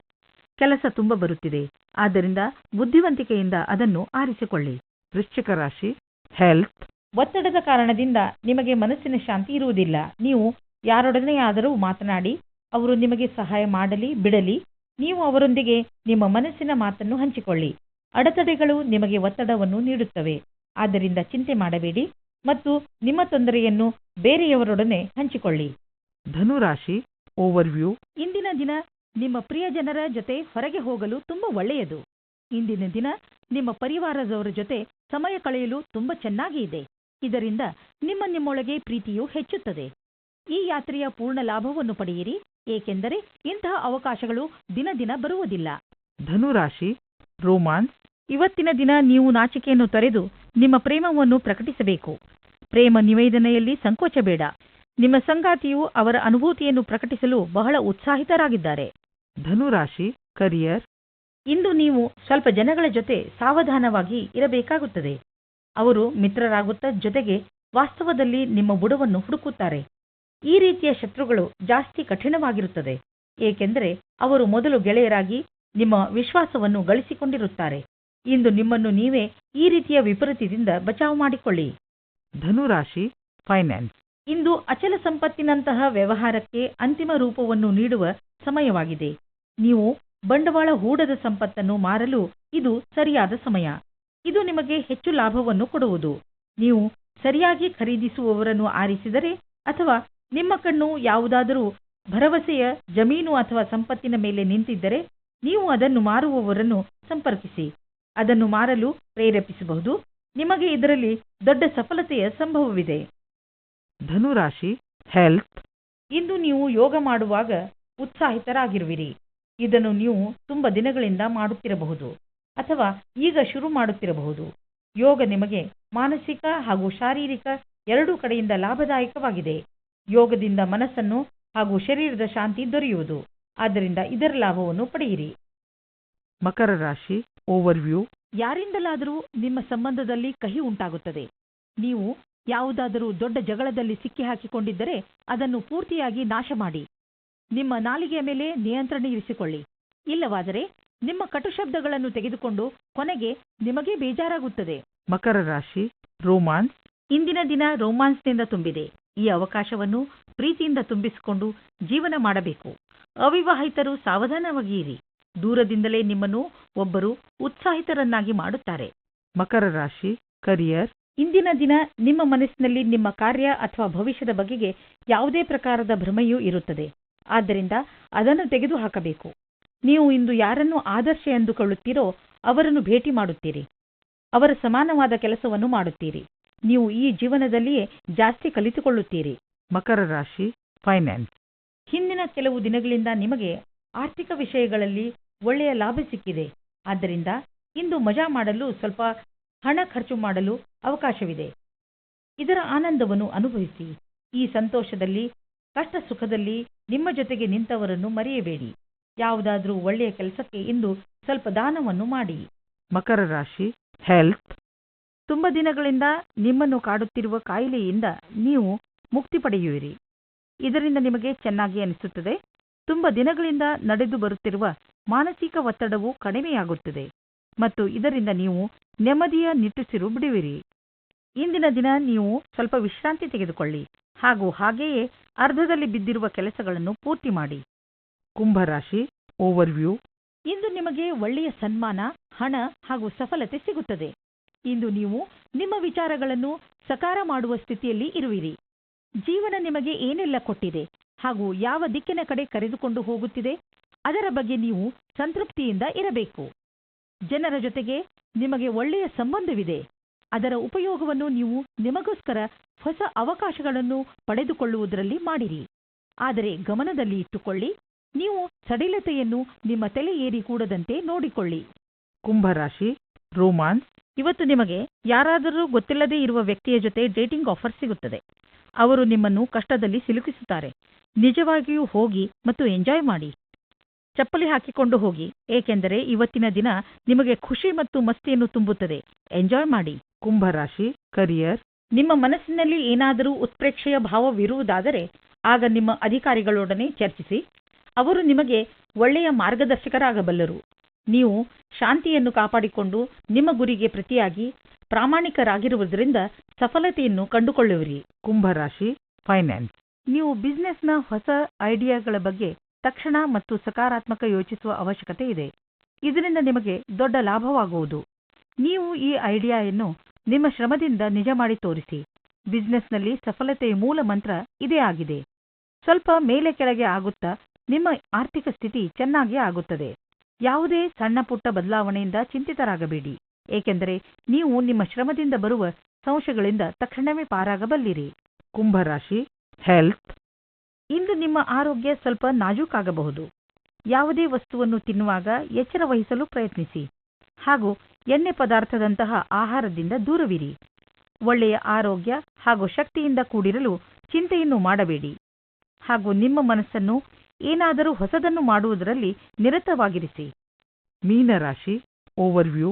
ಕೆಲಸ ತುಂಬ ಬರುತ್ತಿದೆ, ಆದ್ದರಿಂದ ಬುದ್ಧಿವಂತಿಕೆಯಿಂದ ಅದನ್ನು ಆರಿಸಿಕೊಳ್ಳಿ. ವೃಶ್ಚಿಕ ರಾಶಿ ಹೆಲ್ತ್. ಒತ್ತಡದ ಕಾರಣದಿಂದ ನಿಮಗೆ ಮನಸ್ಸಿನ ಶಾಂತಿ ಇರುವುದಿಲ್ಲ. ನೀವು ಯಾರೊಡನೆಯಾದರೂ ಮಾತನಾಡಿ ಅವರು ನಿಮಗೆ ಸಹಾಯ ಮಾಡಲಿ ಬಿಡಲಿ, ನೀವು ಅವರೊಂದಿಗೆ ನಿಮ್ಮ ಮನಸ್ಸಿನ ಮಾತನ್ನು ಹಂಚಿಕೊಳ್ಳಿ. ಅಡೆತಡೆಗಳು ನಿಮಗೆ ಒತ್ತಡವನ್ನು ನೀಡುತ್ತವೆ, ಆದ್ದರಿಂದ ಚಿಂತೆ ಮಾಡಬೇಡಿ ಮತ್ತು ನಿಮ್ಮ ತೊಂದರೆಯನ್ನು ಬೇರೆಯವರೊಡನೆ ಹಂಚಿಕೊಳ್ಳಿ. ಧನುರಾಶಿ ಓವರ್ವ್ಯೂ. ಇಂದಿನ ದಿನ ನಿಮ್ಮ ಪ್ರಿಯಜನರ ಜೊತೆ ಹೊರಗೆ ಹೋಗಲು ತುಂಬ ಒಳ್ಳೆಯದು. ಇಂದಿನ ದಿನ ನಿಮ್ಮ ಪರಿವಾರದವರ ಜೊತೆ ಸಮಯ ಕಳೆಯಲು ತುಂಬ ಚೆನ್ನಾಗಿ ಇದೆ. ಇದರಿಂದ ನಿಮ್ಮೊಳಗೆ ಪ್ರೀತಿಯು ಹೆಚ್ಚುತ್ತದೆ. ಈ ಯಾತ್ರೆಯ ಪೂರ್ಣ ಲಾಭವನ್ನು ಪಡೆಯಿರಿ, ಏಕೆಂದರೆ ಇಂತಹ ಅವಕಾಶಗಳು ದಿನ ದಿನ ಬರುವುದಿಲ್ಲ. ಧನುರಾಶಿ ರೋಮಾನ್ಸ್. ಇವತ್ತಿನ ದಿನ ನೀವು ನಾಚಿಕೆಯನ್ನು ತೊರೆದು ನಿಮ್ಮ ಪ್ರೇಮವನ್ನು ಪ್ರಕಟಿಸಬೇಕು. ಪ್ರೇಮ ನಿವೇದನೆಯಲ್ಲಿ ಸಂಕೋಚ ಬೇಡ. ನಿಮ್ಮ ಸಂಗಾತಿಯು ಅವರ ಅನುಭೂತಿಯನ್ನು ಪ್ರಕಟಿಸಲು ಬಹಳ ಉತ್ಸಾಹಿತರಾಗಿದ್ದಾರೆ. ಧನುರಾಶಿ ಕರಿಯರ್. ಇಂದು ನೀವು ಸ್ವಲ್ಪ ಜನಗಳ ಜೊತೆ ಸಾವಧಾನವಾಗಿ ಇರಬೇಕಾಗುತ್ತದೆ. ಅವರು ಮಿತ್ರರಾಗುತ್ತಾ ಜೊತೆಗೆ ವಾಸ್ತವದಲ್ಲಿ ನಿಮ್ಮ ಬುಡವನ್ನು ಹುಡುಕುತ್ತಾರೆ. ಈ ರೀತಿಯ ಶತ್ರುಗಳು ಜಾಸ್ತಿ ಕಠಿಣವಾಗಿರುತ್ತದೆ, ಏಕೆಂದರೆ ಅವರು ಮೊದಲು ಗೆಳೆಯರಾಗಿ ನಿಮ್ಮ ವಿಶ್ವಾಸವನ್ನು ಗಳಿಸಿಕೊಂಡಿರುತ್ತಾರೆ. ಇಂದು ನಿಮ್ಮನ್ನು ನೀವೇ ಈ ರೀತಿಯ ವಿಪರೀತದಿಂದ ಬಚಾವು ಮಾಡಿಕೊಳ್ಳಿ. ಧನುರಾಶಿ ಫೈನಾನ್ಸ್. ಇಂದು ಅಚಲ ಸಂಪತ್ತಿನಂತಹ ವ್ಯವಹಾರಕ್ಕೆ ಅಂತಿಮ ರೂಪವನ್ನು ನೀಡುವ ಸಮಯವಾಗಿದೆ. ನೀವು ಬಂಡವಾಳ ಹೂಡದ ಸಂಪತ್ತನ್ನು ಮಾರಲು ಇದು ಸರಿಯಾದ ಸಮಯ. ಇದು ನಿಮಗೆ ಹೆಚ್ಚು ಲಾಭವನ್ನು ಕೊಡುವುದು. ನೀವು ಸರಿಯಾಗಿ ಖರೀದಿಸುವವರನ್ನು ಆರಿಸಿದರೆ ಅಥವಾ ನಿಮ್ಮ ಕಣ್ಣು ಯಾವುದಾದರೂ ಭರವಸೆಯ ಜಮೀನು ಅಥವಾ ಸಂಪತ್ತಿನ ಮೇಲೆ ನಿಂತಿದ್ದರೆ ನೀವು ಅದನ್ನು ಮಾರುವವರನ್ನು ಸಂಪರ್ಕಿಸಿ. ಅದನ್ನು ಮಾರಲು ಪ್ರೇರೇಪಿಸಬಹುದು. ನಿಮಗೆ ಇದರಲ್ಲಿ ದೊಡ್ಡ ಸಫಲತೆಯ ಸಂಭವವಿದೆ. ಧನುರಾಶಿ ಹೆಲ್ತ್. ಇಂದು ನೀವು ಯೋಗ ಮಾಡುವಾಗ ಉತ್ಸಾಹಿತರಾಗಿರುವಿರಿ. ಇದನ್ನು ನೀವು ತುಂಬ ದಿನಗಳಿಂದ ಮಾಡುತ್ತಿರಬಹುದು ಅಥವಾ ಈಗ ಶುರು ಮಾಡುತ್ತಿರಬಹುದು. ಯೋಗ ನಿಮಗೆ ಮಾನಸಿಕ ಹಾಗೂ ಶಾರೀರಿಕ ಎರಡೂ ಕಡೆಯಿಂದ ಲಾಭದಾಯಕವಾಗಿದೆ. ಯೋಗದಿಂದ ಮನಸ್ಸನ್ನು ಹಾಗೂ ಶರೀರದ ಶಾಂತಿ ದೊರೆಯುವುದು. ಆದ್ದರಿಂದ ಇದರ ಲಾಭವನ್ನು ಪಡೆಯಿರಿ. ಮಕರ ರಾಶಿ ಓವರ್ವ್ಯೂ. ಯಾರಿಂದಲಾದರೂ ನಿಮ್ಮ ಸಂಬಂಧದಲ್ಲಿ ಕಹಿ ಉಂಟಾಗುತ್ತದೆ. ನೀವು ಯಾವುದಾದರೂ ದೊಡ್ಡ ಜಗಳದಲ್ಲಿ ಸಿಕ್ಕಿ ಹಾಕಿಕೊಂಡಿದ್ದರೆ ಅದನ್ನು ಪೂರ್ತಿಯಾಗಿ ನಾಶ ಮಾಡಿ. ನಿಮ್ಮ ನಾಲಿಗೆಯ ಮೇಲೆ ನಿಯಂತ್ರಣ ಇರಿಸಿಕೊಳ್ಳಿ. ಇಲ್ಲವಾದರೆ ನಿಮ್ಮ ಕಟುಶಬ್ದಗಳನ್ನು ತೆಗೆದುಕೊಂಡು ಕೊನೆಗೆ ನಿಮಗೆ ಬೇಜಾರಾಗುತ್ತದೆ. ಮಕರ ರಾಶಿ ರೋಮಾನ್ಸ್. ಇಂದಿನ ದಿನ ರೋಮಾನ್ಸ್ನಿಂದ ತುಂಬಿದೆ. ಈ ಅವಕಾಶವನ್ನು ಪ್ರೀತಿಯಿಂದ ತುಂಬಿಸಿಕೊಂಡು ಜೀವನ ಮಾಡಬೇಕು. ಅವಿವಾಹಿತರು ಸಾವಧಾನವಾಗಿರಿ. ದೂರದಿಂದಲೇ ನಿಮ್ಮನ್ನು ಒಬ್ಬರು ಉತ್ಸಾಹಿತರನ್ನಾಗಿ ಮಾಡುತ್ತಾರೆ. ಮಕರ ರಾಶಿ ಕರಿಯರ್. ಇಂದಿನ ದಿನ ನಿಮ್ಮ ಮನಸ್ಸಿನಲ್ಲಿ ನಿಮ್ಮ ಕಾರ್ಯ ಅಥವಾ ಭವಿಷ್ಯದ ಬಗೆಗೆ ಯಾವುದೇ ಪ್ರಕಾರದ ಭ್ರಮೆಯೂ ಇರುತ್ತದೆ. ಆದ್ದರಿಂದ ಅದನ್ನು ತೆಗೆದುಹಾಕಬೇಕು. ನೀವು ಇಂದು ಯಾರನ್ನು ಆದರ್ಶ ಎಂದುಕೊಳ್ಳುತ್ತೀರೋ ಅವರನ್ನು ಭೇಟಿ ಮಾಡುತ್ತೀರಿ. ಅವರ ಸಮಾನವಾದ ಕೆಲಸವನ್ನು ಮಾಡುತ್ತೀರಿ. ನೀವು ಈ ಜೀವನದಲ್ಲಿಯೇ ಜಾಸ್ತಿ ಕಲಿತುಕೊಳ್ಳುತ್ತೀರಿ. ಮಕರ ರಾಶಿ ಫೈನಾನ್ಸ್. ಹಿಂದಿನ ಕೆಲವು ದಿನಗಳಿಂದ ನಿಮಗೆ ಆರ್ಥಿಕ ವಿಷಯಗಳಲ್ಲಿ ಒಳ್ಳೆಯ ಲಾಭ ಸಿಕ್ಕಿದೆ. ಆದ್ದರಿಂದ ಇಂದು ಮಜಾ ಮಾಡಲು ಸ್ವಲ್ಪ ಹಣ ಖರ್ಚು ಮಾಡಲು ಅವಕಾಶವಿದೆ. ಇದರ ಆನಂದವನ್ನು ಅನುಭವಿಸಿ. ಈ ಸಂತೋಷದಲ್ಲಿ ಕಷ್ಟ ಸುಖದಲ್ಲಿ ನಿಮ್ಮ ಜೊತೆಗೆ ನಿಂತವರನ್ನು ಮರೆಯಬೇಡಿ. ಯಾವುದಾದ್ರೂ ಒಳ್ಳೆಯ ಕೆಲಸಕ್ಕೆ ಇಂದು ಸ್ವಲ್ಪ ದಾನವನ್ನು ಮಾಡಿ. ಮಕರ ರಾಶಿ ಹೆಲ್ತ್. ತುಂಬ ದಿನಗಳಿಂದ ನಿಮ್ಮನ್ನು ಕಾಡುತ್ತಿರುವ ಕಾಯಿಲೆಯಿಂದ ನೀವು ಮುಕ್ತಿ ಪಡೆಯುವಿರಿ. ಇದರಿಂದ ನಿಮಗೆ ಚೆನ್ನಾಗಿ ಅನಿಸುತ್ತದೆ. ತುಂಬ ದಿನಗಳಿಂದ ನಡೆದು ಬರುತ್ತಿರುವ ಮಾನಸಿಕ ಒತ್ತಡವು ಕಡಿಮೆಯಾಗುತ್ತದೆ ಮತ್ತು ಇದರಿಂದ ನೀವು ನೆಮ್ಮದಿಯ ನಿಟ್ಟುಸಿರು ಬಿಡುವಿರಿ. ಇಂದಿನ ದಿನ ನೀವು ಸ್ವಲ್ಪ ವಿಶ್ರಾಂತಿ ತೆಗೆದುಕೊಳ್ಳಿ ಹಾಗೂ ಹಾಗೆಯೇ ಅರ್ಧದಲ್ಲಿ ಬಿದ್ದಿರುವ ಕೆಲಸಗಳನ್ನು ಪೂರ್ತಿ ಮಾಡಿ. ಕುಂಭರಾಶಿ ಓವರ್ವ್ಯೂ. ಇಂದು ನಿಮಗೆ ಒಳ್ಳೆಯ ಸನ್ಮಾನ, ಹಣ ಹಾಗೂ ಸಫಲತೆ ಸಿಗುತ್ತದೆ. ಇಂದು ನೀವು ನಿಮ್ಮ ವಿಚಾರಗಳನ್ನು ಸಕಾರ ಮಾಡುವ ಸ್ಥಿತಿಯಲ್ಲಿ ಇರುವಿರಿ. ಜೀವನ ನಿಮಗೆ ಏನೆಲ್ಲ ಕೊಟ್ಟಿದೆ ಹಾಗೂ ಯಾವ ದಿಕ್ಕಿನ ಕಡೆ ಕರೆದುಕೊಂಡು ಹೋಗುತ್ತಿದೆ ಅದರ ಬಗ್ಗೆ ನೀವು ಸಂತೃಪ್ತಿಯಿಂದ ಇರಬೇಕು. ಜನರ ಜೊತೆಗೆ ನಿಮಗೆ ಒಳ್ಳೆಯ ಸಂಬಂಧವಿದೆ. ಅದರ ಉಪಯೋಗವನ್ನು ನೀವು ನಿಮಗೋಸ್ಕರ ಹೊಸ ಅವಕಾಶಗಳನ್ನು ಪಡೆದುಕೊಳ್ಳುವುದರಲ್ಲಿ ಮಾಡಿರಿ. ಆದರೆ ಗಮನದಲ್ಲಿ ಇಟ್ಟುಕೊಳ್ಳಿ, ನೀವು ಸಡಿಲತೆಯನ್ನು ನಿಮ್ಮ ತಲೆ ಏರಿ ಕೂಡದಂತೆ ನೋಡಿಕೊಳ್ಳಿ. ಕುಂಭರಾಶಿ ರೋಮಾನ್ಸ್. ಇವತ್ತು ನಿಮಗೆ ಯಾರಾದರೂ ಗೊತ್ತಿಲ್ಲದೇ ಇರುವ ವ್ಯಕ್ತಿಯ ಜೊತೆ ಡೇಟಿಂಗ್ ಆಫರ್ ಸಿಗುತ್ತದೆ. ಅವರು ನಿಮ್ಮನ್ನು ಕಷ್ಟದಲ್ಲಿ ಸಿಲುಕಿಸುತ್ತಾರೆ. ನಿಜವಾಗಿಯೂ ಹೋಗಿ ಮತ್ತು ಎಂಜಾಯ್ ಮಾಡಿ. ಚಪ್ಪಲಿ ಹಾಕಿಕೊಂಡು ಹೋಗಿ, ಏಕೆಂದರೆ ಇವತ್ತಿನ ದಿನ ನಿಮಗೆ ಖುಷಿ ಮತ್ತು ಮಸ್ತಿಯನ್ನು ತುಂಬುತ್ತದೆ. ಎಂಜಾಯ್ ಮಾಡಿ. ಕುಂಭರಾಶಿ ಕರಿಯರ್. ನಿಮ್ಮ ಮನಸ್ಸಿನಲ್ಲಿ ಏನಾದರೂ ಉತ್ಪ್ರೇಕ್ಷೆಯ ಭಾವವಿರುವುದಾದರೆ ಆಗ ನಿಮ್ಮ ಅಧಿಕಾರಿಗಳೊಡನೆ ಚರ್ಚಿಸಿ. ಅವರು ನಿಮಗೆ ಒಳ್ಳೆಯ ಮಾರ್ಗದರ್ಶಕರಾಗಬಲ್ಲರು. ನೀವು ಶಾಂತಿಯನ್ನು ಕಾಪಾಡಿಕೊಂಡು ನಿಮ್ಮ ಗುರಿಗೆ ಪ್ರತಿಯಾಗಿ ಪ್ರಾಮಾಣಿಕರಾಗಿರುವುದರಿಂದ ಸಫಲತೆಯನ್ನು ಕಂಡುಕೊಳ್ಳುವಿರಿ. ಕುಂಭರಾಶಿ ಫೈನಾನ್ಸ್. ನೀವು ಬಿಸಿನೆಸ್ನ ಹೊಸ ಐಡಿಯಾಗಳ ಬಗ್ಗೆ ತಕ್ಷಣ ಮತ್ತು ಸಕಾರಾತ್ಮಕ ಯೋಚಿಸುವ ಅವಶ್ಯಕತೆ ಇದೆ. ಇದರಿಂದ ನಿಮಗೆ ದೊಡ್ಡ ಲಾಭವಾಗುವುದು. ನೀವು ಈ ಐಡಿಯಾವನ್ನು ನಿಮ್ಮ ಶ್ರಮದಿಂದ ನಿಜ ಮಾಡಿ ತೋರಿಸಿ. ಬಿಸಿನೆಸ್ನಲ್ಲಿ ಸಫಲತೆಯ ಮೂಲ ಮಂತ್ರ ಇದೇ ಆಗಿದೆ. ಸ್ವಲ್ಪ ಮೇಲೆ ಕೆಳಗೆ ಆಗುತ್ತಾ ನಿಮ್ಮ ಆರ್ಥಿಕ ಸ್ಥಿತಿ ಚೆನ್ನಾಗಿ ಆಗುತ್ತದೆ. ಯಾವುದೇ ಸಣ್ಣ ಪುಟ್ಟ ಬದಲಾವಣೆಯಿಂದ ಚಿಂತಿತರಾಗಬೇಡಿ, ಏಕೆಂದರೆ ನೀವು ನಿಮ್ಮ ಶ್ರಮದಿಂದ ಬರುವ ಸಂಶಯಗಳಿಂದ ತಕ್ಷಣವೇ ಪಾರಾಗಬಲ್ಲಿರಿ. ಕುಂಭರಾಶಿ ಹೆಲ್ತ್. ಇಂದು ನಿಮ್ಮ ಆರೋಗ್ಯ ಸ್ವಲ್ಪ ನಾಜೂಕಾಗಬಹುದು. ಯಾವುದೇ ವಸ್ತುವನ್ನು ತಿನ್ನುವಾಗ ಎಚ್ಚರ ವಹಿಸಲು ಪ್ರಯತ್ನಿಸಿ ಹಾಗೂ ಎಣ್ಣೆ ಪದಾರ್ಥದಂತಹ ಆಹಾರದಿಂದ ದೂರವಿರಿ. ಒಳ್ಳೆಯ ಆರೋಗ್ಯ ಹಾಗೂ ಶಕ್ತಿಯಿಂದ ಕೂಡಿರಲು ಚಿಂತೆಯನ್ನು ಮಾಡಬೇಡಿ ಹಾಗೂ ನಿಮ್ಮ ಮನಸ್ಸನ್ನು ಏನಾದರೂ ಹೊಸದನ್ನು ಮಾಡುವುದರಲ್ಲಿ ನಿರತವಾಗಿರಿಸಿ. ಮೀನರಾಶಿ ಓವರ್ವ್ಯೂ.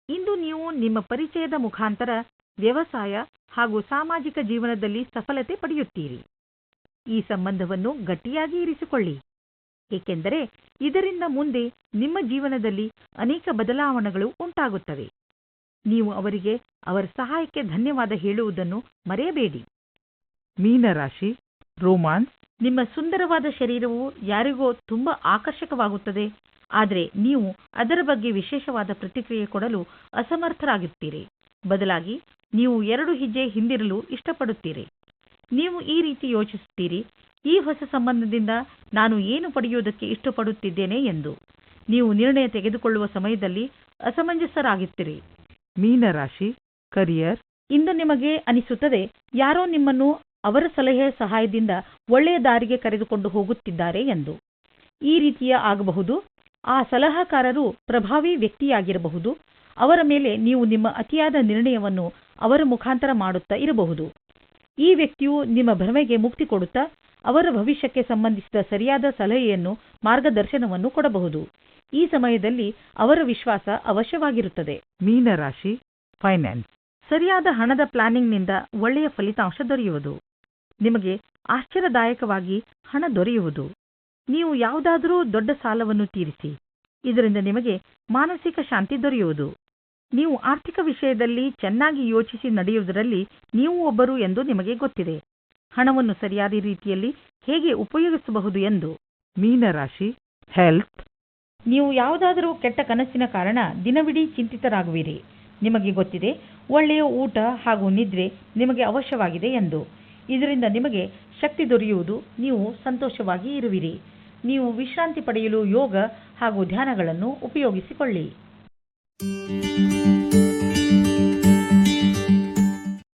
ಇಂದು ನೀವು ನಿಮ್ಮ ಪರಿಚಯದ ಮುಖಾಂತರ ವ್ಯವಸಾಯ ಹಾಗೂ ಸಾಮಾಜಿಕ ಜೀವನದಲ್ಲಿ ಸಫಲತೆ ಪಡೆಯುತ್ತೀರಿ. ಈ ಸಂಬಂಧವನ್ನು ಗಟ್ಟಿಯಾಗಿ ಇರಿಸಿಕೊಳ್ಳಿ, ಏಕೆಂದರೆ ಇದರಿಂದ ಮುಂದೆ ನಿಮ್ಮ ಜೀವನದಲ್ಲಿ ಅನೇಕ ಬದಲಾವಣೆಗಳು ಉಂಟಾಗುತ್ತವೆ. ನೀವು ಅವರಿಗೆ ಅವರ ಸಹಾಯಕ್ಕೆ ಧನ್ಯವಾದ ಹೇಳುವುದನ್ನು ಮರೆಯಬೇಡಿ. ಮೀನರಾಶಿ ರೋಮಾನ್ಸ್. ನಿಮ್ಮ ಸುಂದರವಾದ ಶರೀರವು ಯಾರಿಗೋ ತುಂಬಾ ಆಕರ್ಷಕವಾಗುತ್ತದೆ, ಆದರೆ ನೀವು ಅದರ ಬಗ್ಗೆ ವಿಶೇಷವಾದ ಪ್ರತಿಕ್ರಿಯೆ ಕೊಡಲು ಅಸಮರ್ಥರಾಗುತ್ತೀರಿ. ಬದಲಾಗಿ ನೀವು 2 ಹೆಜ್ಜೆ ಹಿಂದಿರಲು ಇಷ್ಟಪಡುತ್ತೀರಿ. ನೀವು ಈ ರೀತಿ ಯೋಚಿಸುತ್ತೀರಿ, ಈ ಹೊಸ ಸಂಬಂಧದಿಂದ ನಾನು ಏನು ಪಡೆಯುವುದಕ್ಕೆ ಇಷ್ಟಪಡುತ್ತಿದ್ದೇನೆ ಎಂದು. ನೀವು ನಿರ್ಣಯ ತೆಗೆದುಕೊಳ್ಳುವ ಸಮಯದಲ್ಲಿ ಅಸಮಂಜಸರಾಗುತ್ತೀರಿ. ಮೀನರಾಶಿ ಕರಿಯರ್. ಇಂದು ನಿಮಗೆ ಅನಿಸುತ್ತದೆ ಯಾರೋ ನಿಮ್ಮನ್ನು ಅವರ ಸಲಹೆ ಸಹಾಯದಿಂದ ಒಳ್ಳೆಯ ದಾರಿಗೆ ಕರೆದುಕೊಂಡು ಹೋಗುತ್ತಿದ್ದಾರೆ ಎಂದು. ಈ ರೀತಿಯ ಆಗಬಹುದು. ಆ ಸಲಹಾಕಾರರು ಪ್ರಭಾವಿ ವ್ಯಕ್ತಿಯಾಗಿರಬಹುದು. ಅವರ ಮೇಲೆ ನೀವು ನಿಮ್ಮ ಅತಿಯಾದ ನಿರ್ಣಯವನ್ನು ಅವರ ಮುಖಾಂತರ ಮಾಡುತ್ತಾ ಇರಬಹುದು. ಈ ವ್ಯಕ್ತಿಯು ನಿಮ್ಮ ಭ್ರಮೆಗೆ ಮುಕ್ತಿ ಕೊಡುತ್ತಾ ಅವರ ಭವಿಷ್ಯಕ್ಕೆ ಸಂಬಂಧಿಸಿದ ಸರಿಯಾದ ಸಲಹೆಯನ್ನು ಮಾರ್ಗದರ್ಶನವನ್ನು ಕೊಡಬಹುದು. ಈ ಸಮಯದಲ್ಲಿ ಅವರ ವಿಶ್ವಾಸ ಅವಶ್ಯವಾಗಿರುತ್ತದೆ. ಮೀನರಾಶಿ ಫೈನಾನ್ಸ್. ಸರಿಯಾದ ಹಣದ ಪ್ಲಾನಿಂಗ್ನಿಂದ ಒಳ್ಳೆಯ ಫಲಿತಾಂಶ ದೊರೆಯುವುದು. ನಿಮಗೆ ಆಶ್ಚರ್ಯದಾಯಕವಾಗಿ ಹಣ ದೊರೆಯುವುದು. ನೀವು ಯಾವುದಾದರೂ ದೊಡ್ಡ ಸಾಲವನ್ನು ತೀರಿಸಿ. ಇದರಿಂದ ನಿಮಗೆ ಮಾನಸಿಕ ಶಾಂತಿ ದೊರೆಯುವುದು. ನೀವು ಆರ್ಥಿಕ ವಿಷಯದಲ್ಲಿ ಚೆನ್ನಾಗಿ ಯೋಚಿಸಿ ನಡೆಯುವುದರಲ್ಲಿ ನೀವು ಒಬ್ಬರು ಎಂದು ನಿಮಗೆ ಗೊತ್ತಿದೆ. ಹಣವನ್ನು ಸರಿಯಾದ ರೀತಿಯಲ್ಲಿ ಹೇಗೆ ಉಪಯೋಗಿಸಬಹುದು ಎಂದು. ಮೀನರಾಶಿ ಹೆಲ್ತ್. ನೀವು ಯಾವುದಾದರೂ ಕೆಟ್ಟ ಕನಸಿನ ಕಾರಣ ದಿನವಿಡೀ ಚಿಂತಿತರಾಗುವಿರಿ. ನಿಮಗೆ ಗೊತ್ತಿದೆ, ಒಳ್ಳೆಯ ಊಟ ಹಾಗೂ ನಿದ್ರೆ ನಿಮಗೆ ಅವಶ್ಯವಾಗಿದೆ ಎಂದು. ಇದರಿಂದ ನಿಮಗೆ ಶಕ್ತಿ ದೊರೆಯುವುದು. ನೀವು ಸಂತೋಷವಾಗಿ ಇರುವಿರಿ. ನೀವು ವಿಶ್ರಾಂತಿ ಪಡೆಯಲು ಯೋಗ ಹಾಗೂ ಧ್ಯಾನಗಳನ್ನು ಉಪಯೋಗಿಸಿಕೊಳ್ಳಿ.